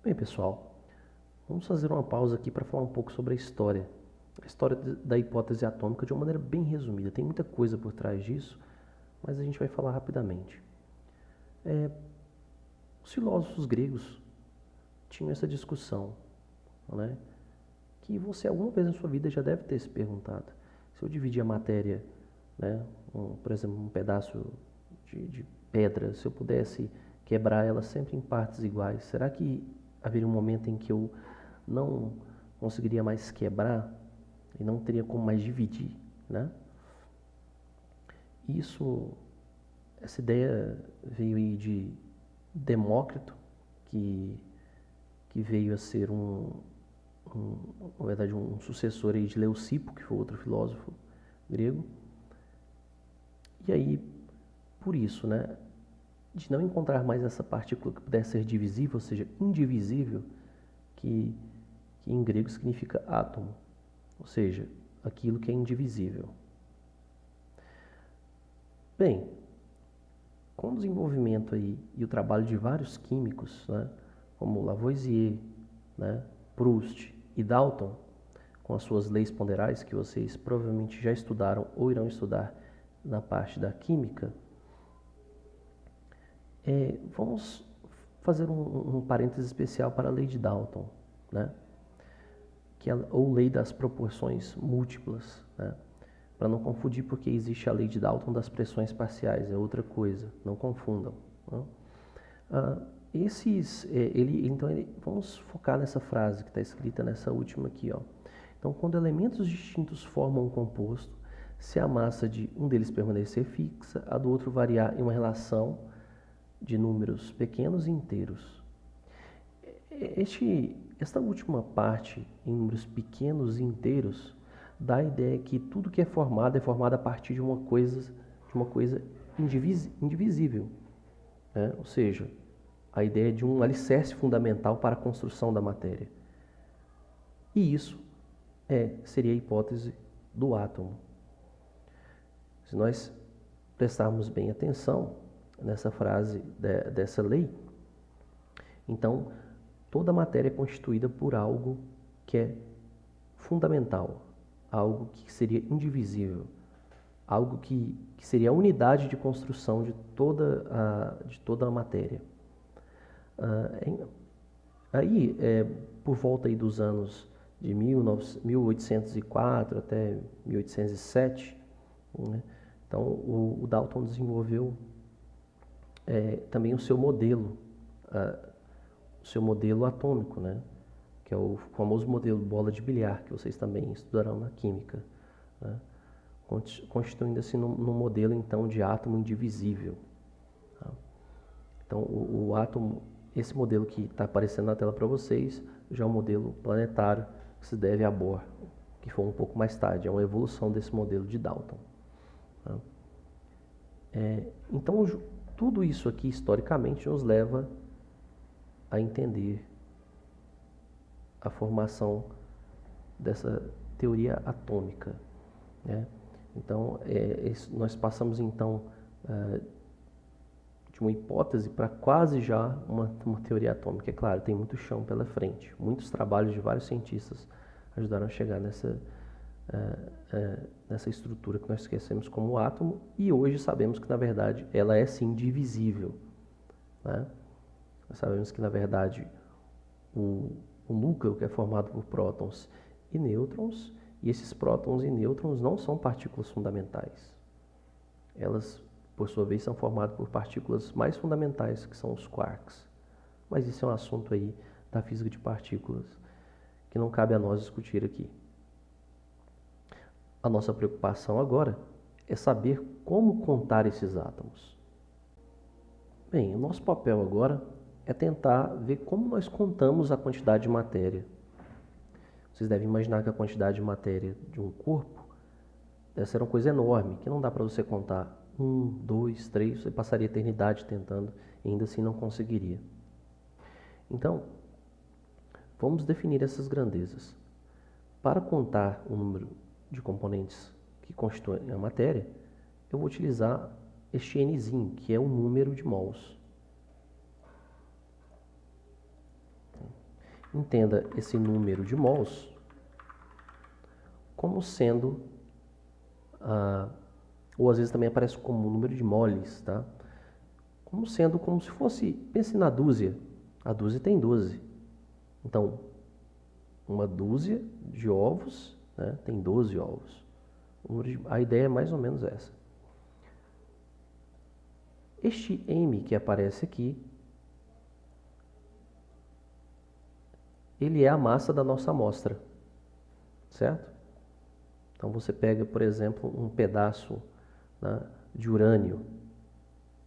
Bem, pessoal, vamos fazer uma pausa aqui para falar um pouco sobre a história da hipótese atômica de uma maneira bem resumida. Tem muita coisa por trás disso, mas a gente vai falar rapidamente. Os filósofos gregos tinham essa discussão, né, que você alguma vez na sua vida já deve ter se perguntado. Se eu dividir a matéria, né, por exemplo, um pedaço de pedra, se eu pudesse quebrar ela sempre em partes iguais, será que haveria um momento em que eu não conseguiria mais quebrar e não teria como mais dividir, né? Essa ideia veio aí de Demócrito, que veio a ser na verdade, um sucessor aí de Leucipo, que foi outro filósofo grego. E aí, por isso, né, de não encontrar mais essa partícula que pudesse ser divisível, ou seja, indivisível, que em grego significa átomo, ou seja, aquilo que é indivisível. Bem, com o desenvolvimento aí e o trabalho de vários químicos, né, como Lavoisier, né, Proust e Dalton, com as suas leis ponderais, que vocês provavelmente já estudaram ou irão estudar na parte da química, vamos fazer um parêntese especial para a lei de Dalton, né, ou lei das proporções múltiplas, né, para não confundir, porque existe a lei de Dalton das pressões parciais, é outra coisa, não confundam. Né? Vamos focar nessa frase que está escrita nessa última aqui. Ó. Então, quando elementos distintos formam um composto, se a massa de um deles permanecer fixa, a do outro variar em uma relação de números pequenos e inteiros. Esta última parte, em números pequenos e inteiros, dá a ideia que tudo que é formado a partir de uma coisa indivisível. Né? Ou seja, a ideia de um alicerce fundamental para a construção da matéria. E isso seria a hipótese do átomo. Se nós prestarmos bem atenção nessa frase dessa lei, então toda a matéria é constituída por algo que é fundamental, algo que seria indivisível, algo que seria a unidade de construção de toda a matéria. Por volta aí dos anos de 1804 até 1807, né, então o Dalton desenvolveu também o seu modelo atômico, né, que é o famoso modelo bola de bilhar, que vocês também estudarão na química, né, constituindo-se num modelo então de átomo indivisível. Tá? Então o átomo, esse modelo que está aparecendo na tela para vocês, já é um modelo planetário que se deve a Bohr, que foi um pouco mais tarde, é uma evolução desse modelo de Dalton. Tá? Então tudo isso aqui historicamente nos leva a entender a formação dessa teoria atômica, né? Então, nós passamos então de uma hipótese para quase já uma teoria atômica. É claro, tem muito chão pela frente. Muitos trabalhos de vários cientistas ajudaram a chegar nessa estrutura que nós esquecemos como o átomo, e hoje sabemos que, na verdade, ela é sim divisível. Né? Nós sabemos que, na verdade, o núcleo, que é formado por prótons e nêutrons, e esses prótons e nêutrons não são partículas fundamentais. Elas, por sua vez, são formadas por partículas mais fundamentais, que são os quarks. Mas isso é um assunto aí da física de partículas que não cabe a nós discutir aqui. A nossa preocupação agora é saber como contar esses átomos. Bem, o nosso papel agora é tentar ver como nós contamos a quantidade de matéria. Vocês devem imaginar que a quantidade de matéria de um corpo deve ser uma coisa enorme, que não dá para você contar 1, 2, 3, você passaria a eternidade tentando e ainda assim não conseguiria. Então, vamos definir essas grandezas. Para contar o número de componentes que constituem a matéria, eu vou utilizar este Nzinho, que é o número de mols. entenda esse número de mols como sendo, ou às vezes também aparece como número de moles, tá? Como sendo como se fosse, pense na dúzia. A dúzia tem 12. Então, uma dúzia de ovos, né, tem 12 ovos. A ideia é mais ou menos essa. Este M que aparece aqui, ele é a massa da nossa amostra, certo? Então você pega, por exemplo, um pedaço, né, de urânio.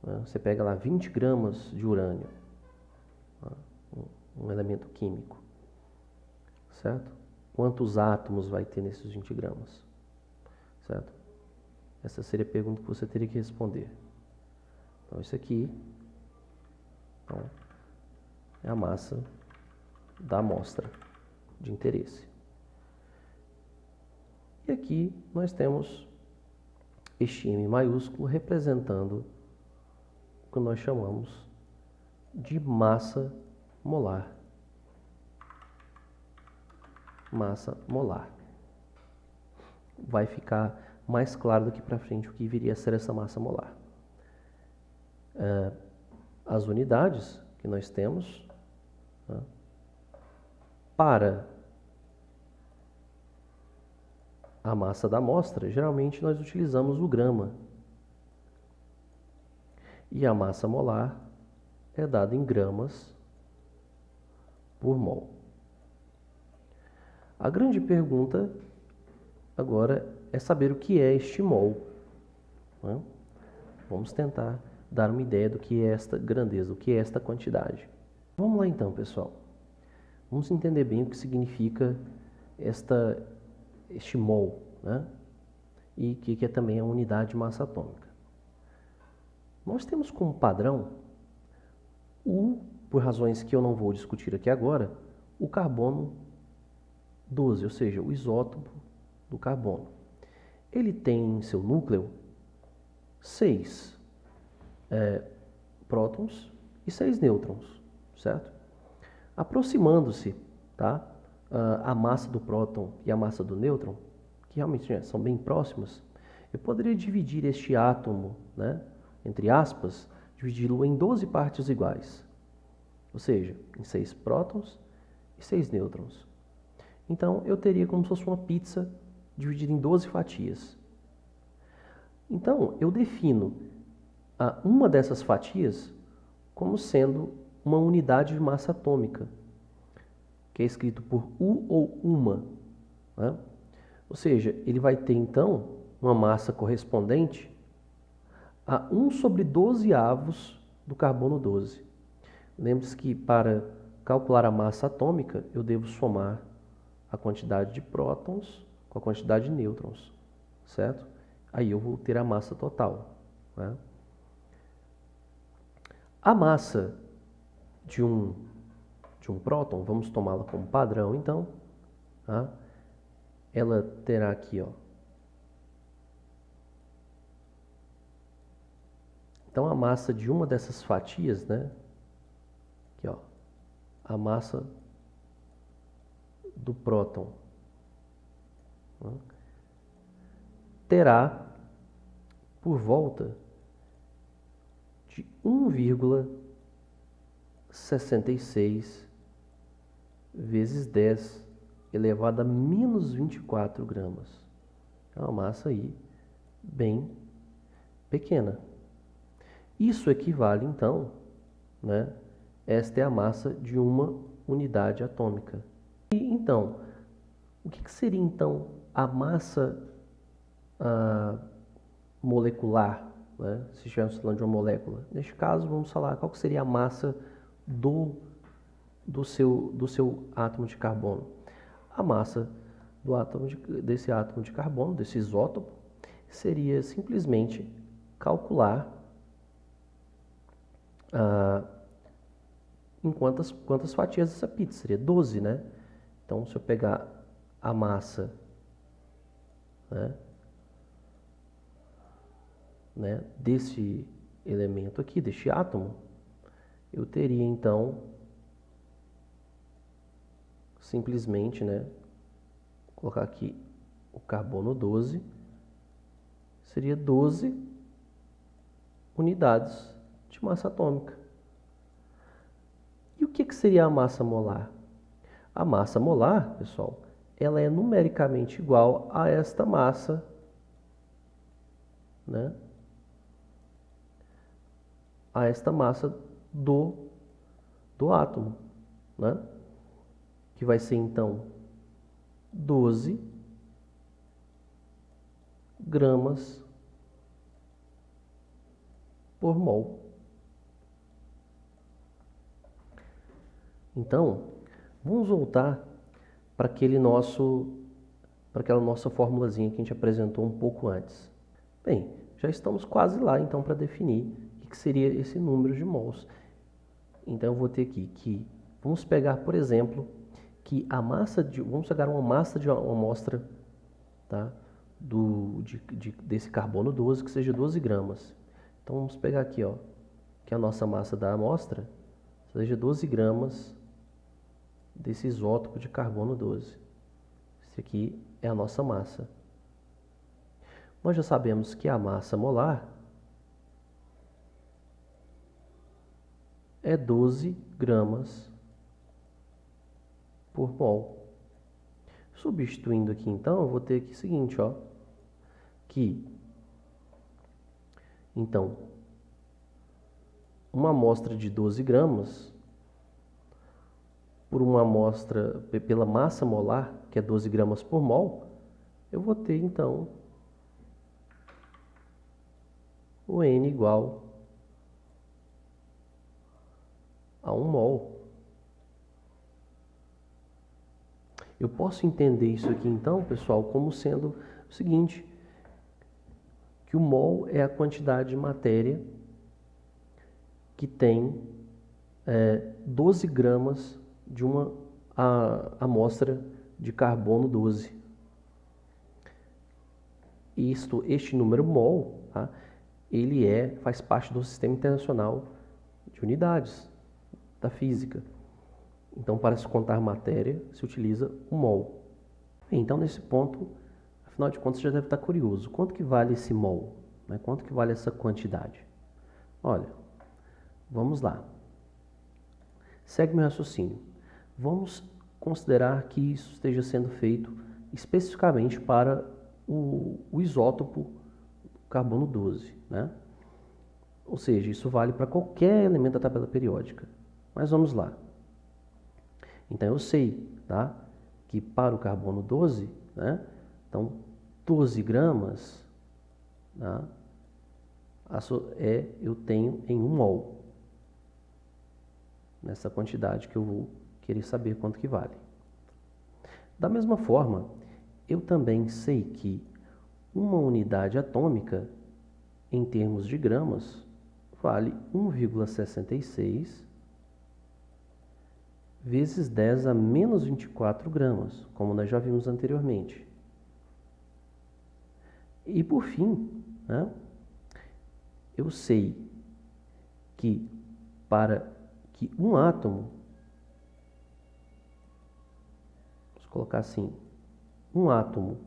Né? Você pega lá 20 gramas de urânio, né, um elemento químico, certo? Quantos átomos vai ter nesses 20 gramas, certo? Essa seria a pergunta que você teria que responder. Então isso aqui, então, é a massa da amostra de interesse. E aqui nós temos este M maiúsculo representando o que nós chamamos de massa molar. Massa molar. Vai ficar mais claro daqui para frente o que viria a ser essa massa molar. As unidades que nós temos, né, para a massa da amostra, geralmente nós utilizamos o grama. E a massa molar é dada em gramas por mol. A grande pergunta agora é saber o que é este mol, né? Vamos tentar dar uma ideia do que é esta grandeza, o que é esta quantidade. Vamos lá então, pessoal. Vamos entender bem o que significa este mol, né? E o que é também a unidade de massa atômica. Nós temos como padrão, por razões que eu não vou discutir aqui agora, o carbono 12, ou seja, o isótopo do carbono. Ele tem em seu núcleo 6 prótons e 6 nêutrons, certo? Aproximando-se, tá, a massa do próton e a massa do nêutron, que realmente são bem próximas, eu poderia dividir este átomo, né, entre aspas, dividi-lo em 12 partes iguais, ou seja, em 6 prótons e 6 nêutrons. Então, eu teria como se fosse uma pizza dividida em 12 fatias. Então, eu defino uma dessas fatias como sendo uma unidade de massa atômica, que é escrito por U ou uma, né? Ou seja, ele vai ter, então, uma massa correspondente a 1 sobre 12 avos do carbono 12. Lembre-se que para calcular a massa atômica, eu devo somar a quantidade de prótons com a quantidade de nêutrons, certo? Aí eu vou ter a massa total, né? A massa de um próton, vamos tomá-la como padrão, então, tá? Ela terá aqui, ó. Então, a massa de uma dessas fatias, né? Aqui, ó. A massa do próton, né, terá por volta de 1,66 vezes 10 elevado a menos 24 gramas. É uma massa aí bem pequena. Isso equivale, então, né? Esta é a massa de uma unidade atômica. E, então, o que seria, então, a massa molecular, né? Se estivermos falando de uma molécula? Neste caso, vamos falar qual seria a massa do seu átomo de carbono. A massa desse átomo de carbono, desse isótopo, seria simplesmente calcular em quantas fatias essa pizza. Seria 12, né? Então, se eu pegar a massa, né, desse elemento aqui, deste átomo, eu teria, então, simplesmente, né, colocar aqui o carbono 12, seria 12 unidades de massa atômica. E o que seria a massa molar? A massa molar, pessoal, ela é numericamente igual a esta massa, né? A esta massa do átomo, né? Que vai ser, então, 12 gramas por mol. Então, vamos voltar para aquela nossa formulazinha que a gente apresentou um pouco antes. Bem, já estamos quase lá, então, para definir o que seria esse número de mols. Então, eu vou ter aqui que, vamos pegar, por exemplo, que vamos pegar uma massa de uma amostra, tá? Desse carbono 12, que seja 12 gramas. Então, vamos pegar aqui, ó, que a nossa massa da amostra seja 12 gramas desse isótopo de carbono 12. Esse aqui é a nossa massa. Nós já sabemos que a massa molar é 12 gramas por mol. Substituindo aqui, então, eu vou ter aqui o seguinte, ó, que, então, uma amostra de 12 gramas por uma amostra pela massa molar, que é 12 gramas por mol, eu vou ter, então, o N igual a 1 mol. Eu posso entender isso aqui, então, pessoal, como sendo o seguinte, que o mol é a quantidade de matéria que tem 12 gramas de uma amostra de carbono 12. Este número mol, tá, ele faz parte do Sistema Internacional de Unidades da Física. Então, para se contar matéria, se utiliza o mol. Então, nesse ponto, afinal de contas, você já deve estar curioso. Quanto que vale esse mol? Né? Quanto que vale essa quantidade? Olha, vamos lá. Segue meu raciocínio. Vamos considerar que isso esteja sendo feito especificamente para o isótopo carbono 12, né? Ou seja, isso vale para qualquer elemento da tabela periódica. Mas vamos lá. Então, eu sei, tá, que para o carbono 12, né, então, 12 gramas, tá, eu tenho em 1 mol. Nessa quantidade que eu vou querer saber quanto que vale. Da mesma forma, eu também sei que uma unidade atômica, em termos de gramas, vale 1,66 vezes 10 a menos 24 gramas, como nós já vimos anteriormente. E por fim, né, eu sei que para que um átomo, vamos colocar assim, um átomo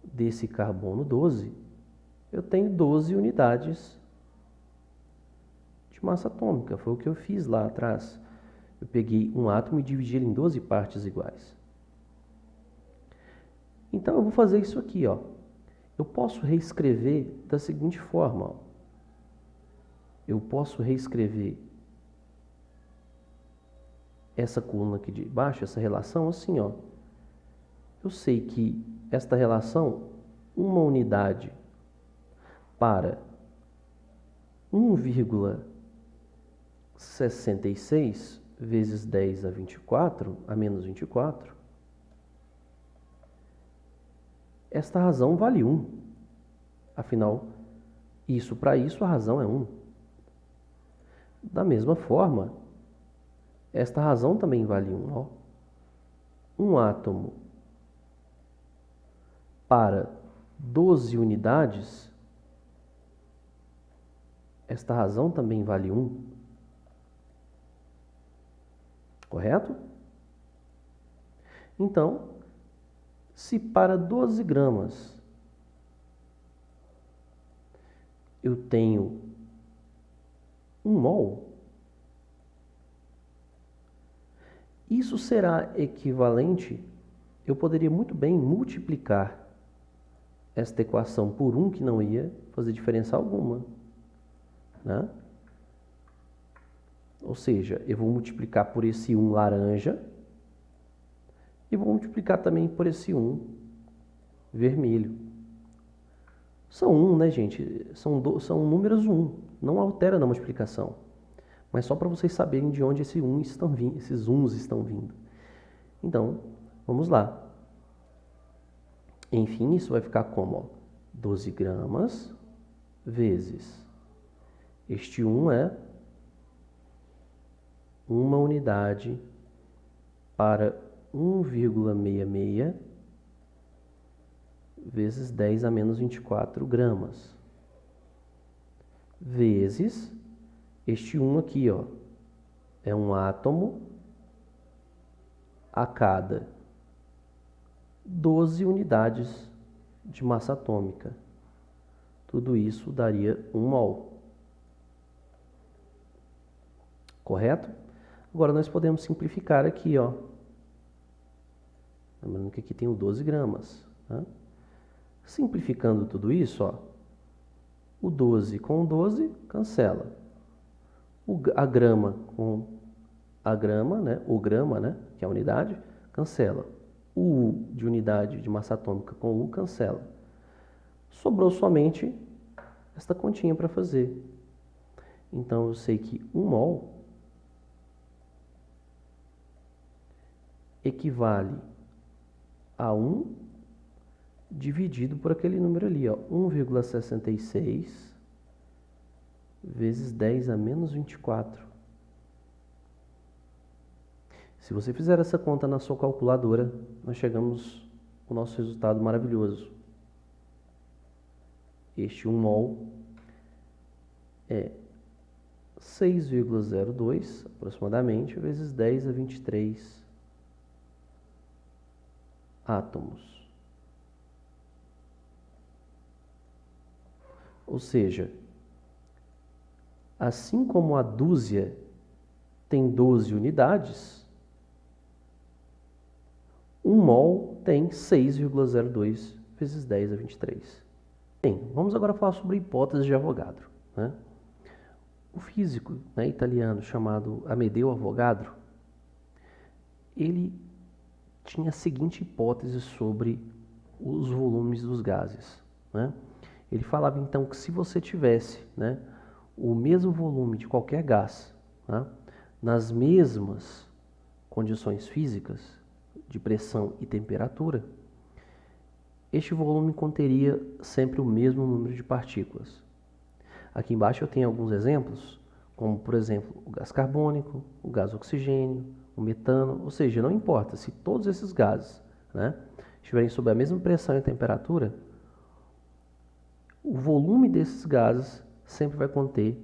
desse carbono 12, eu tenho 12 unidades de massa atômica. Foi o que eu fiz lá atrás. Eu peguei um átomo e dividi ele em 12 partes iguais. Então, eu vou fazer isso aqui, ó. Eu posso reescrever da seguinte forma, ó. Eu posso reescrever essa coluna aqui de baixo, essa relação, assim, ó. Eu sei que esta relação, uma unidade para 1,66 vezes 10 a 24, a menos 24, esta razão vale 1. Afinal, para isso a razão é 1. Da mesma forma, esta razão também vale 1. Ó. Um átomo para 12 unidades, esta razão também vale 1. Correto? Então, se para 12 gramas eu tenho 1 mol, isso será equivalente, eu poderia muito bem multiplicar esta equação por 1, que não ia fazer diferença alguma, né? Ou seja, eu vou multiplicar por esse 1 laranja e vou multiplicar também por esse 1 vermelho. São 1, né, gente? São números 1, não altera na multiplicação. Mas só para vocês saberem de onde esses 1s estão vindo. Então, vamos lá. Enfim, isso vai ficar como? Ó, 12 gramas vezes. Este 1 é uma unidade para 1,66 vezes 10 a menos 24 gramas. Vezes este 1 aqui, ó, é um átomo a cada 12 unidades de massa atômica. Tudo isso daria 1 mol. Correto? Agora nós podemos simplificar aqui, ó. Lembrando que aqui tem o 12 gramas. Né? Simplificando tudo isso, ó, o 12 com o 12 cancela. A grama com a grama, né? O grama, né? Que é a unidade, cancela. O U de unidade de massa atômica com o U cancela. Sobrou somente esta continha para fazer. Então eu sei que 1 mol equivale a 1 dividido por aquele número ali, ó, 1,66 vezes 10 a menos 24. Se você fizer essa conta na sua calculadora, nós chegamos ao nosso resultado maravilhoso. Este 1 mol é 6,02 aproximadamente vezes 10 a 23 átomos. Ou seja, assim como a dúzia tem 12 unidades, 1 mol tem 6,02 vezes 10 a 23. Bem, vamos agora falar sobre a hipótese de Avogadro. Né? O físico, né, italiano chamado Amedeo Avogadro, ele tinha a seguinte hipótese sobre os volumes dos gases. Né? Ele falava então que se você tivesse, né, o mesmo volume de qualquer gás, né, nas mesmas condições físicas de pressão e temperatura, este volume conteria sempre o mesmo número de partículas. Aqui embaixo eu tenho alguns exemplos, como por exemplo o gás carbônico, o gás oxigênio, o metano, ou seja, não importa se todos esses gases, né, estiverem sob a mesma pressão e temperatura, o volume desses gases sempre vai conter,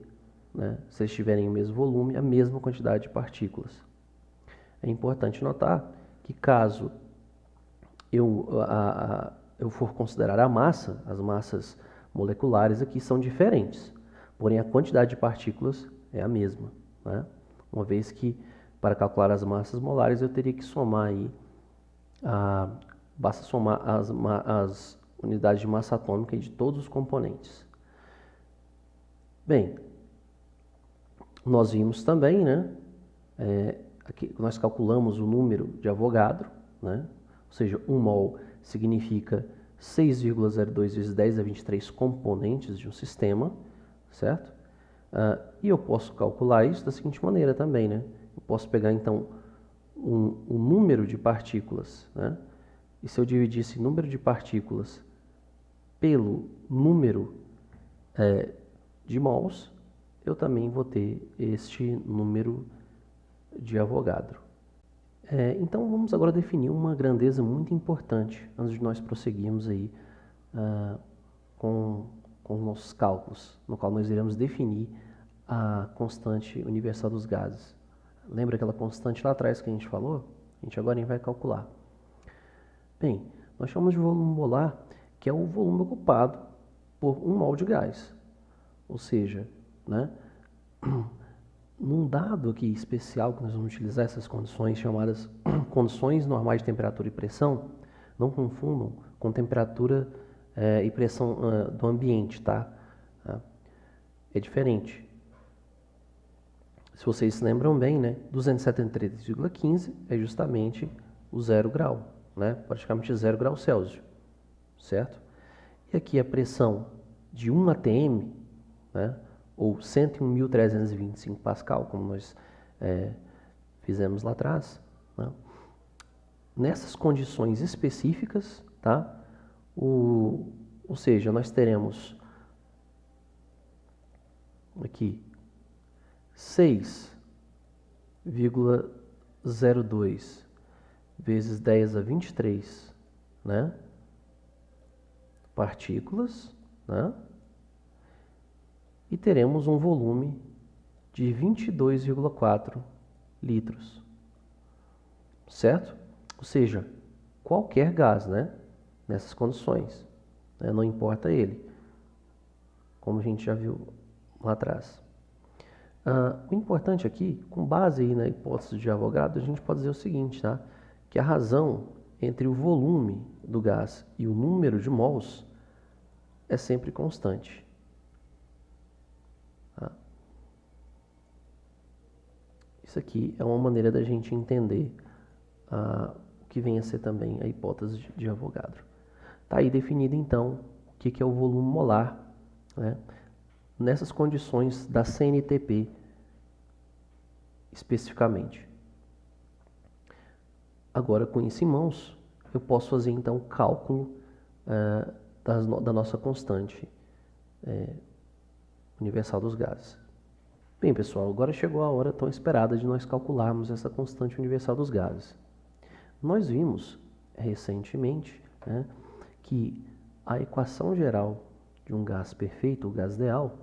né, se eles tiverem o mesmo volume, a mesma quantidade de partículas. É importante notar que caso eu for considerar a massa, as massas moleculares aqui são diferentes, porém a quantidade de partículas é a mesma. Né? Uma vez que para calcular as massas molares eu teria que somar aí, basta somar as unidades de massa atômica de todos os componentes. Bem, nós vimos também, né, aqui nós calculamos o número de Avogadro, né, ou seja, 1 mol significa 6,02 vezes 10 a 23 componentes de um sistema, certo? E eu posso calcular isso da seguinte maneira também, né? Eu posso pegar então um número de partículas, né? E se eu dividisse o número de partículas pelo número de mols, eu também vou ter este número de Avogadro. Então vamos agora definir uma grandeza muito importante antes de nós prosseguirmos aí com os nossos cálculos, no qual nós iremos definir a constante universal dos gases. Lembra aquela constante lá atrás que a gente falou? A gente agora vai calcular. Bem, nós chamamos de volume molar, que é o volume ocupado por 1 mol de gás. Ou seja, né, num dado aqui especial que nós vamos utilizar essas condições chamadas condições normais de temperatura e pressão, não confundam com temperatura e pressão do ambiente, tá? É diferente. Se vocês se lembram bem, né, 273,15 é justamente o 0 grau, né, praticamente 0 grau Celsius, certo? E aqui a pressão de 1 atm, né, ou 101.325 pascal, como nós fizemos lá atrás, né? Nessas condições específicas, tá? Ou seja, nós teremos aqui 6,02 vezes 10 a 23, né? Partículas, né? E teremos um volume de 22,4 litros, certo? Ou seja, qualquer gás, né? Nessas condições, né? Não importa ele, como a gente já viu lá atrás. O importante aqui, com base aí na hipótese de Avogadro, a gente pode dizer o seguinte, tá? Que a razão entre o volume do gás e o número de mols é sempre constante. Tá? Isso aqui é uma maneira da gente entender o que vem a ser também a hipótese de Avogadro. Está aí definido então o que é o volume molar, né? Nessas condições da CNTP especificamente. Agora, com isso em mãos, eu posso fazer então o cálculo da nossa constante universal dos gases. Bem, pessoal, agora chegou a hora tão esperada de nós calcularmos essa constante universal dos gases. Nós vimos recentemente, né, que a equação geral de um gás perfeito, o gás ideal,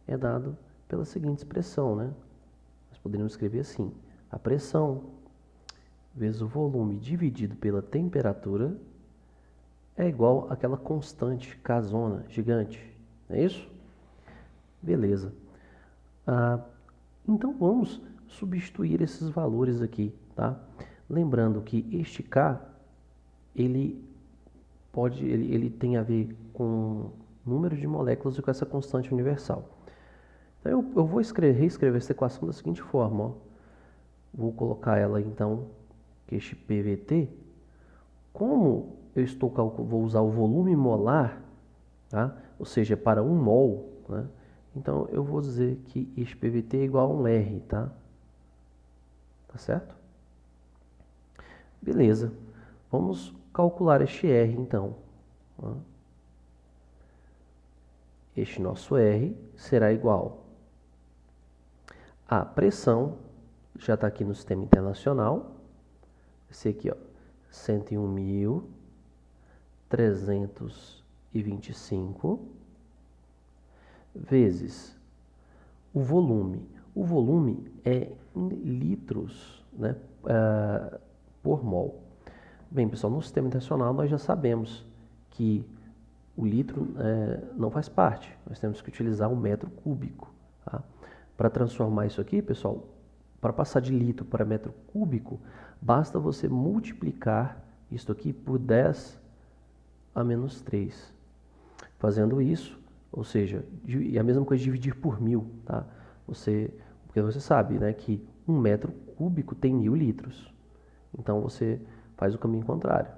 é dado pela seguinte expressão, né? Nós poderíamos escrever assim: a pressão vezes o volume dividido pela temperatura é igual àquela constante casona gigante, não é isso? Beleza. Então vamos substituir esses valores aqui, tá? Lembrando que este K, ele tem a ver com o número de moléculas e com essa constante universal. Então eu vou reescrever essa equação da seguinte forma, ó. Vou colocar ela então, que este PVT, como vou usar o volume molar, tá? Ou seja, para 1 mol, né? Então eu vou dizer que este PVT é igual a um R, tá? Tá certo? Beleza. Vamos calcular este R então. Este nosso R será igual a pressão, já está aqui no sistema internacional, esse aqui, ó, 101.325 vezes o volume. O volume é em litros, né, por mol. Bem, pessoal, no sistema internacional nós já sabemos que o litro não faz parte. Nós temos que utilizar o metro cúbico. Tá? Para transformar isso aqui, pessoal, para passar de litro para metro cúbico, basta você multiplicar isso aqui por 10 a menos 3. Fazendo isso, ou seja, é a mesma coisa de dividir por 1000, tá? Porque você sabe, né, que 1 metro cúbico tem 1000 litros. Então você faz o caminho contrário.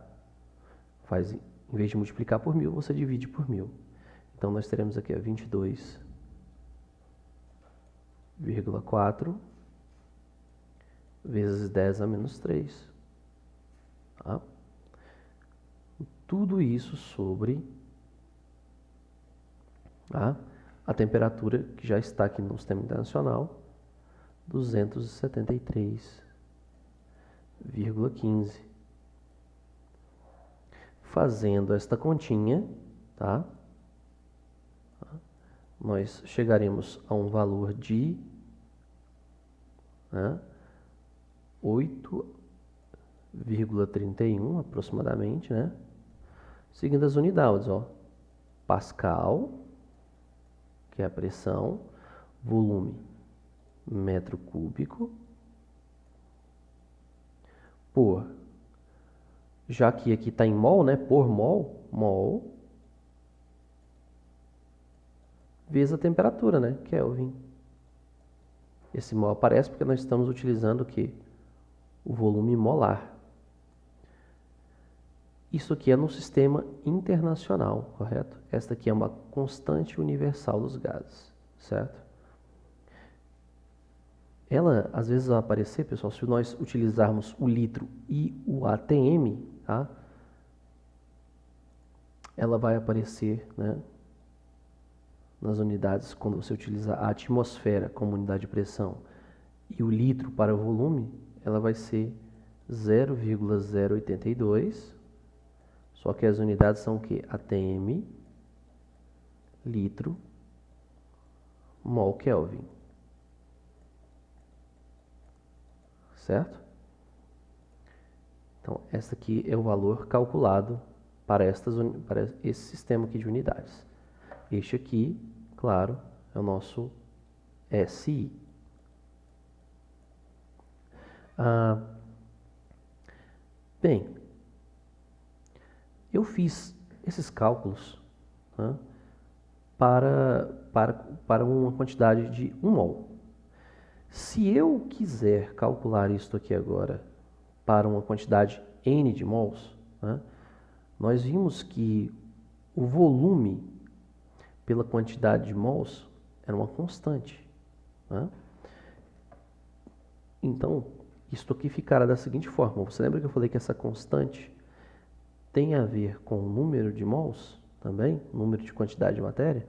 Em vez de multiplicar por 1000, você divide por 1000. Então nós teremos aqui 22,4 vezes 10 a menos 3. Tá? Tudo isso sobre a temperatura que já está aqui no sistema internacional, 273,15. Fazendo esta continha, tá? Nós chegaremos a um valor de 8,5 0,31 aproximadamente, né? Seguindo as unidades, ó. Pascal, que é a pressão, volume, metro cúbico, por, já que aqui está em mol, né? Por mol, vezes a temperatura, né? Kelvin. Esse mol aparece porque nós estamos utilizando o quê? O volume molar. Isso aqui é no sistema internacional, correto? Esta aqui é uma constante universal dos gases, certo? Ela, às vezes, vai aparecer, pessoal, se nós utilizarmos o litro e o ATM, tá? Ela vai aparecer, né, nas unidades, quando você utiliza a atmosfera como unidade de pressão e o litro para o volume, ela vai ser 0,082. Só que as unidades são o quê? ATM, litro, mol Kelvin. Certo? Então, esse aqui é o valor calculado para esse sistema aqui de unidades. Este aqui, claro, é o nosso SI. Bem, eu fiz esses cálculos, né, para uma quantidade de 1 mol. Se eu quiser calcular isto aqui agora para uma quantidade N de mols, né, nós vimos que o volume pela quantidade de mols era uma constante, né? Então, isto aqui ficará da seguinte forma. Você lembra que eu falei que essa constante tem a ver com o número de mols também, número de quantidade de matéria?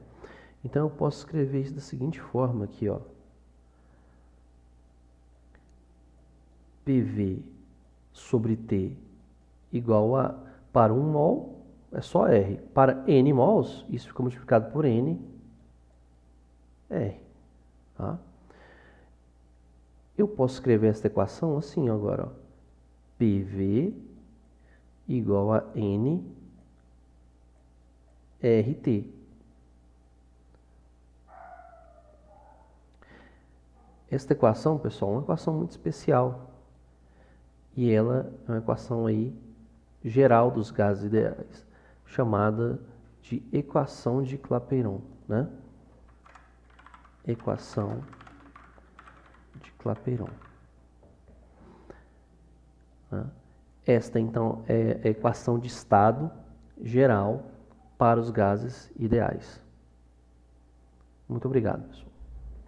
Então, eu posso escrever isso da seguinte forma aqui, ó. PV sobre T igual a, para 1 mol, é só R. Para N mols, isso fica multiplicado por N, R. Tá? Eu posso escrever esta equação assim agora, ó. PV igual a N RT. Esta equação, pessoal, é uma equação muito especial. E ela é uma equação aí geral dos gases ideais, chamada de equação de Clapeyron, né? Equação de Clapeyron. Esta, então, é a equação de estado geral para os gases ideais. Muito obrigado, pessoal.